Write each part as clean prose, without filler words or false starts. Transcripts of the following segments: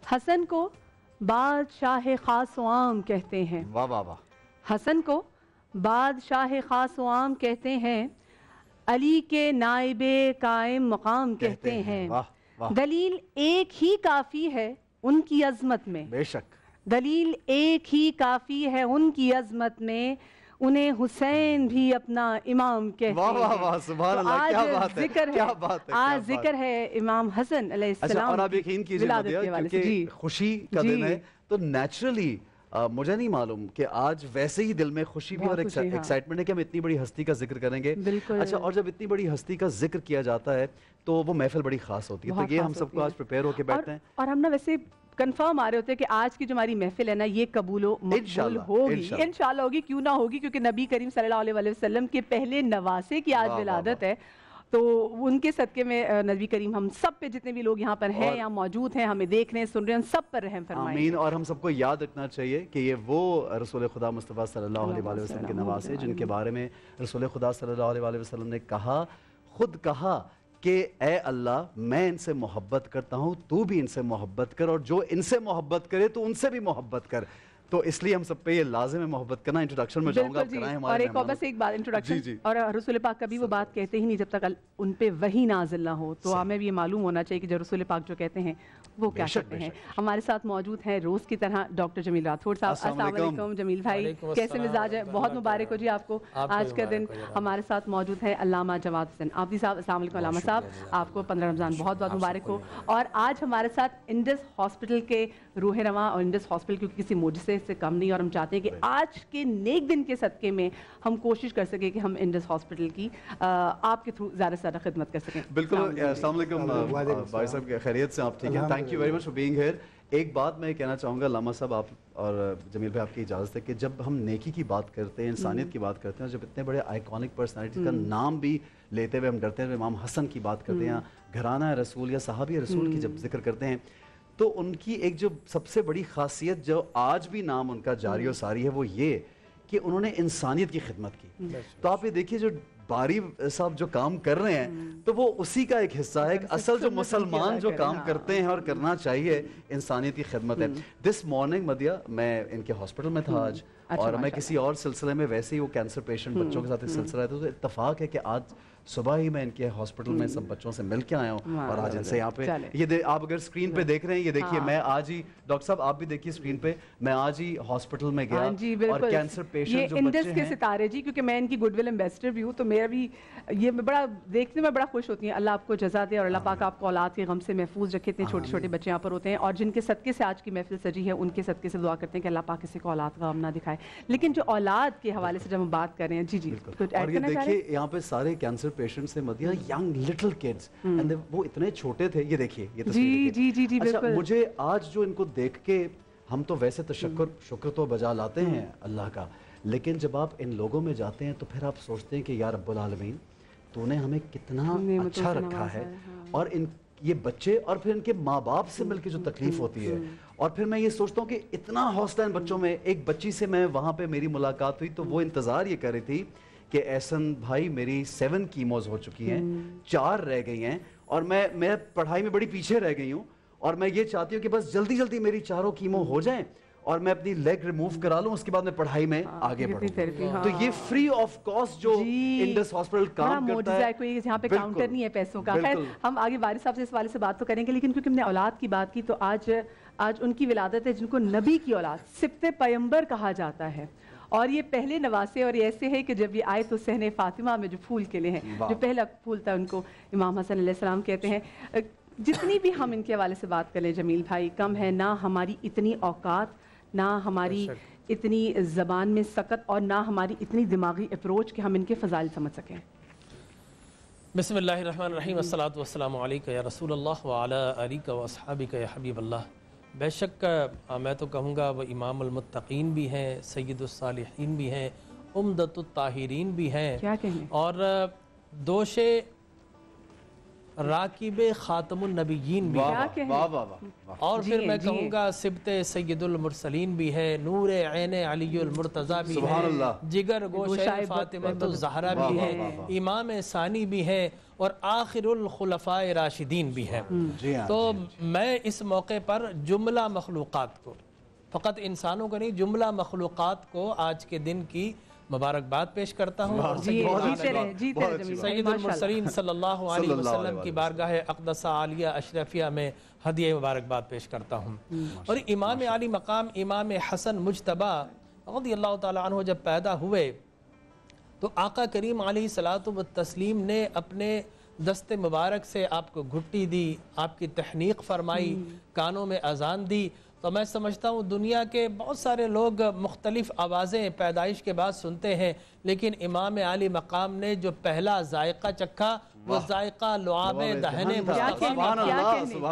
حسن کو بادشاہ خاص و عام کہتے ہیں. واہ واہ واہ. حسن کو بادشاہ خاص و عام کہتے ہیں, علی کے نائب قائم مقام کہتے ہیں. واہ واہ. دلیل ایک ہی کافی ہے ان کی عظمت میں. بے شک. دلیل ایک ہی کافی ہے ان کی عظمت میں, انہیں حسین بھی اپنا امام کہتے ہیں. واہ واہ واہ, سبحان اللہ, کیا بات ہے, کیا بات ہے. آج ذکر ہے امام حسن علیہ السلام. اور آپ یقین کیجئے مدیہ, کیونکہ خوشی کا دن ہے تو نیچرلی مجھے نہیں معلوم کہ آج ویسے ہی دل میں خوشی بھی اور ایکسائٹمنٹ ہے کہ ہم اتنی بڑی ہستی کا ذکر کریں گے. اچھا, اور جب اتنی بڑی ہستی کا ذکر کیا جاتا ہے تو وہ محفل بڑی خاص ہوتی ہے, تو یہ ہم سب کو آج پریپیئر ہو کے بیٹھتے ہیں. اور ہم نا ویسے کنفرم آ رہے ہوتے ہیں کہ آج کی جو ہماری محفل ہے نا یہ قبول و مقبول ہوگی, انشاءاللہ ہوگی. کیوں نہ ہوگی, کیونکہ نبی کریم صلی اللہ علیہ وسلم کے پہلے نواسے کی آج ولادت ہے, تو ان کے صدقے میں نبی کریم ہم سب پہ جتنے بھی لوگ یہاں پر ہیں یا موجود ہیں, ہمیں دیکھ رہے ہیں, سن رہے ہیں, ان سب پر رحم فرمائیں. آمین. اور ہم سب کو یاد رکھنا چاہیے کہ یہ وہ رسول خدا مصطفیٰ صلی اللہ علیہ وسلم کے نواسے جن کے بارے میں رسول خدا صلی اللہ علیہ وسلم نے خود کہا کہ اے اللہ میں ان سے محبت کرتا ہوں, تو بھی ان سے محبت کر, اور جو ان سے محبت کرے تو ان سے بھی محبت کر. تو اس لیے ہم سب پہ یہ لازم ہے محبت کرنا. انٹروڈکشن میں جاؤں گا, آپ کرائیں ہمارے. اور ایک اور بس ایک بات انٹروڈکشن, اور رسول پاک کبھی وہ بات کہتے ہی نہیں جب تک ان پہ وحی نازل نہ ہو, تو ہمیں بھی یہ معلوم ہونا چاہیے کہ جو رسول پاک جو کہتے ہیں وہ کیا کہتے ہیں. ہمارے ساتھ موجود ہیں روز کی طرح ڈاکٹر جمیل راٹھوڑ صاحب. السلام علیکم جمیل بھائی, کیسے مزاج ہے؟ بہت مبارک ہو جی آپ کو آج کا دن. ہمارے ساتھ موجود ہے علامہ جواد حسین آبدی صاحب. السلام علیکم علامہ صاحب, آپ کو 15 رمضان بہت بہت مبارک ہو. اور آج ہمارے ساتھ انڈس ہاسپٹل کے روح رواں, اور انڈس ہاسپٹل کیونکہ کسی معجزے سے کم نہیں, اور ہم چاہتے ہیں کہ آج کے نیک دن کے صدقے میں ہم کوشش کر سکیں کہ ہم انڈس ہاسپٹل کی آپ کے تھرو زیادہ سے زیادہ خدمت کر سکیں. بالکل. السلام علیکم بھائی صاحب, خیریت سے آپ ٹھیک ہیں؟ Thank you very much for being here. ایک بات میں کہنا چاہوں گا علامہ صاحب, آپ اور جمیل بھائی, آپ کی اجازت ہے کہ جب ہم نیکی کی بات کرتے ہیں, انسانیت کی بات کرتے ہیں, اور جب اتنے بڑے آئیکونک پرسنالٹی کا نام بھی لیتے ہوئے ہم ڈرتے ہیں, امام حسن کی بات کرتے ہیں, گھرانہ رسول یا صحابی رسول کی جب ذکر کرتے ہیں, تو ان کی ایک جو سب سے بڑی خاصیت جو آج بھی نام ان کا جاری و ساری ہے وہ یہ کہ انہوں نے انسانیت کی خدمت کی. تو آپ یہ دیکھیے جو باری صاحب جو کام کر رہے ہیں تو وہ اسی کا ایک حصہ ہے. ایک اصل جو مسلمان جو کام کرتے ہیں اور کرنا چاہیے انسانیت کی خدمت ہے. دس مارننگ مدیہ میں ان کے ہاسپٹل میں تھا آج, اور میں کسی اور سلسلے میں ویسے ہی وہ کینسر پیشنٹ بچوں کے ساتھ ایک سلسلہ ہے, تو اتفاق ہے کہ آج صبح ہی میں ان کے ہاسپٹل میں سب بچوں سے مل کے آیا ہوں, اور آج ان سے یہاں پہ یہ آپ اگر اسکرین پہ دیکھ رہے ہیں, یہ دیکھیے میں آج ہی, ڈاکٹر صاحب آپ بھی دیکھیے اسکرین پہ, میں آج ہی ہاسپٹل میں گیا, اور کینسر پیشنٹ جو بچے ہیں, کے ستارے جی, کیونکہ میں ان کی گڈ ول ایمبیسڈر بھی ہوں, تو میرا بھی یہ بڑا دیکھنے میں بڑا خوش ہوتی ہیں. اللہ آپ کو جزا دے, اور اللہ پاک آپ کو اولاد کے غم سے محفوظ رکھے. اتنے چھوٹے چھوٹے بچے یہاں پر ہوتے ہیں, اور جن کے صدقے سے آج کی محفل سجی ہے ان کے صدقے سے دعا کرتے ہیں کہ اللہ پاک کسی کو اولاد کا غم نہ دکھائے. لیکن جو اولاد کے حوالے سے جب ہم بات کر رہے ہیں, جی جی, اور یہ دیکھیے یہاں پہ سارے کینسر پیشنٹ سے Madhya young little kids, and وہ اتنے چھوٹے تھے. یہ دیکھیے یہ تصویر. اچھا, مجھے آج جو ان کو دیکھ کے, ہم تو ویسے شکر تو بجا لاتے ہیں اللہ کا, لیکن جب آپ ان لوگوں میں جاتے ہیں تو پھر آپ سوچتے ہیں کہ یا رب العالمین تو نے ہمیں کتنا اچھا رکھا ہے. اور ان یہ بچے, اور پھر ان کے ماں باپ سے مل کے جو تکلیف ہوتی ہے, اور پھر میں یہ سوچتا ہوں کہ اتنا حوصلہ ان بچوں میں. ایک بچی سے میں وہاں پہ میری ملاقات ہوئی تو وہ انتظار یہ کر رہی تھی کہ احسن بھائی میری 7 کیموز ہو چکی ہیں, 4 رہ گئی ہیں, اور میں پڑھائی میں بڑی پیچھے رہ گئی ہوں, اور میں یہ چاہتی ہوں کہ بس جلدی جلدی میری 4 کیمو ہو جائیں اور میں اپنی لیگ ریموو کرا لوں, اس کے بعد میں پڑھائی میں آگے بڑھوں. تو یہ فری آف کاسٹ جو انڈس ہاسپٹل کام کرتا ہے, کوئی یہاں پہ کاؤنٹر نہیں ہے پیسوں کا. خیر ہم آگے وارث صاحب سے اس والے سے بات تو کریں گے, لیکن کیونکہ ہم نے اولاد کی بات کی تو آج ان کی ولادت ہے جن کو نبی کی اولاد, سبط پیمبر کہا جاتا ہے. اور یہ پہلے نواسے, اور یہ ایسے ہے کہ جب یہ آئے تو صحن فاطمہ میں جو پھول کھلے ہیں, جو پہلا پھول تھا ان کو امام حسن علیہ السلام کہتے ہیں. جتنی بھی ہم ان کے حوالے سے بات کریں جمیل بھائی, کم ہے. نہ ہماری اتنی اوقات, نہ ہماری اتنی زبان میں سکت, اور نہ ہماری اتنی دماغی اپروچ کہ ہم ان کے فضائل سمجھ سکیں. بسم اللہ الرحمن الرحیم. الصلاۃ والسلام علیک یا رسول اللہ وعلی آلک واصحابک یا حبیب اللہ. بے شک میں تو کہوں گا وہ امام المتقین بھی ہیں, سید الصالحین بھی ہیں, عمدۃ الطاہرین بھی ہیں, کیا کہیں, اور دوش راکب خاتم النبیین بھی ہے، اور پھر میں کہوں گا سبت سید المرسلین بھی ہے، نور عین علی المرتضی بھی ہے، جگر گوشہ فاطمہ الزہرا بھی ہے، امام ثانی بھی ہے، اور آخر الخلفاء راشدین بھی ہے۔ تو میں اس موقع پر جملہ مخلوقات کو، فقط انسانوں کو نہیں، جملہ مخلوقات کو آج کے دن کی مبارکباد پیش کرتا ہوں، اور سید المرسلین صلی اللہ علیہ وسلم کی بارگاہ اقدس عالیہ اشرفیہ میں ہدیہ مبارکباد پیش کرتا ہوں۔ اور امام علی مقام امام حسن مجتبی رضی اللہ تعالیٰ عنہ جب پیدا ہوئے تو آقا کریم علیہ الصلوۃ والتسلیم نے اپنے دست مبارک سے آپ کو گھٹی دی، آپ کی تحنیق فرمائی، کانوں میں اذان دی۔ تو میں سمجھتا ہوں دنیا کے بہت سارے لوگ مختلف آوازیں پیدائش کے بعد سنتے ہیں، لیکن امام عالی مقام نے جو پہلا ذائقہ چکھا وہ ذائقہ لعاب دہن مصطفیٰ،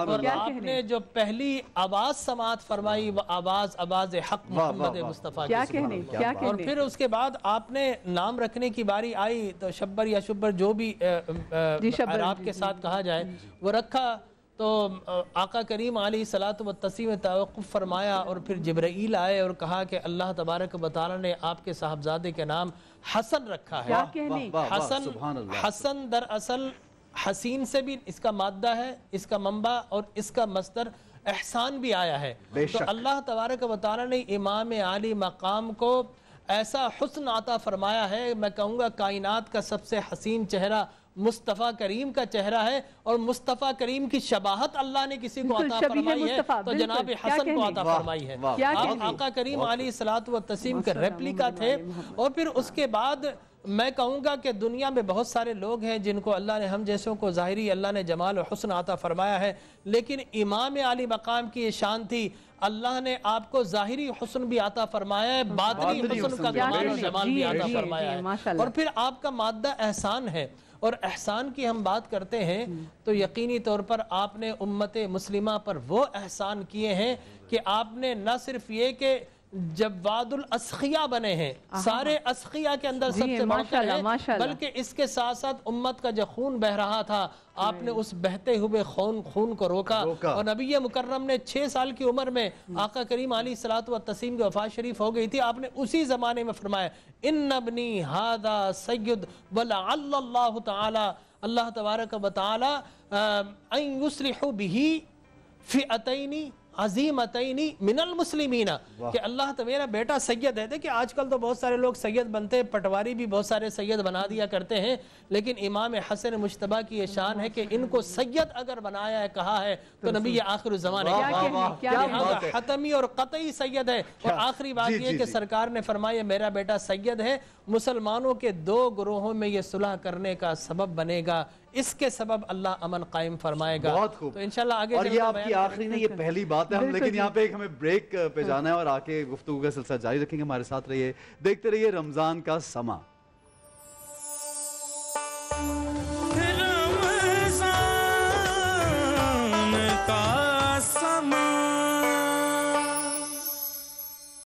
اور آپ نے جو پہلی آواز سماعت فرمائی وہ آواز حق محمد مصطفیٰ کی، اور پھر اس کے بعد آپ نے نام رکھنے کی باری آئی تو شبر یا شبر جو بھی آپ کے ساتھ کہا جائے وہ رکھا۔ تو آقا کریم علیہ الصلوۃ والتسلیم نے توقف فرمایا، اور پھر جبرائیل آئے اور کہا کہ اللہ تبارک و تعالی نے آپ کے صاحبزادے کے نام حسن رکھا ہے۔ حسن دراصل حسین سے بھی اس کا مادہ ہے، اس کا منبع، اور اس کا مصدر احسان بھی آیا ہے۔ تو اللہ تبارک و تعالی نے امام عالی مقام کو ایسا حسن عطا فرمایا ہے، میں کہوں گا کائنات کا سب سے حسین چہرہ مصطفیٰ کریم کا چہرہ ہے، اور مصطفیٰ کریم کی شباہت اللہ نے کسی کو عطا فرمائی ہے تو جناب حسن کو عطا فرمائی ہے۔ آپ آقا کریم علیہ الصلوۃ والتسلیم کے ریپلیکا تھے۔ اور پھر اس کے بعد میں کہوں گا کہ دنیا میں بہت سارے لوگ ہیں جن کو اللہ نے ہم جیسوں کو ظاہری اللہ نے جمال و حسن عطا فرمایا ہے، لیکن امام علی مقام کی یہ شان تھی، اللہ نے آپ کو ظاہری حسن بھی عطا فرمایا ہے، باطنی حسن کا کمال و جمال بھی عطا فرمایا ہے، اور پھر آپ کا مادہ احسان ہے۔ اور احسان کی ہم بات کرتے ہیں تو یقینی طور پر آپ نے امت مسلمہ پر وہ احسان کیے ہیں کہ آپ نے نہ صرف یہ کہ جواد الاسخیاء بنے ہیں، سارے اسخیاء کے اندر سب سے بہتر ہیں، بلکہ اس کے ساتھ ساتھ امت کا جو خون بہ رہا تھا آپ نے اس بہتے ہوئے خون کو روکا۔ اور نبی مکرم نے 6 سال کی عمر میں آقا کریم علیہ الصلوۃ والتسلیم کی وفات شریف ہو گئی تھی، آپ نے اسی زمانے میں فرمایا ان ابنی ھذا سید ولعل اللہ تعالی، اللہ تبارک و تعالی ان یصلح بہ فئتین عظیمتین من المسلمین، کہ اللہ تو میرا بیٹا سید ہے۔ دیکھیں آج کل تو بہت سارے لوگ سید بنتے ہیں، پٹواری بھی بہت سارے سید بنا دیا کرتے ہیں، لیکن امام حسن مجتبی کی یہ شان ہے کہ ان کو سید اگر بنایا ہے کہا ہے تو نبی آخر الزمان ہے، حتمی اور قطعی سید ہے۔ اور آخری بات یہ کہ سرکار نے فرمایا میرا بیٹا سید ہے، مسلمانوں کے 2 گروہوں میں یہ صلح کرنے کا سبب بنے گا، اس کے سبب اللہ امن قائم فرمائے گا۔ بہت خوب، تو انشاءاللہ آگے، اور یہ آپ کی آخری نہیں، یہ پہلی بات ہے ہم، لیکن یہاں پہ ایک ہمیں بریک پہ جانا ہے اور آ کے گفتگو کا سلسلہ جاری رکھیں گے۔ ہمارے ساتھ رہیے، دیکھتے رہیے رمضان کا سما۔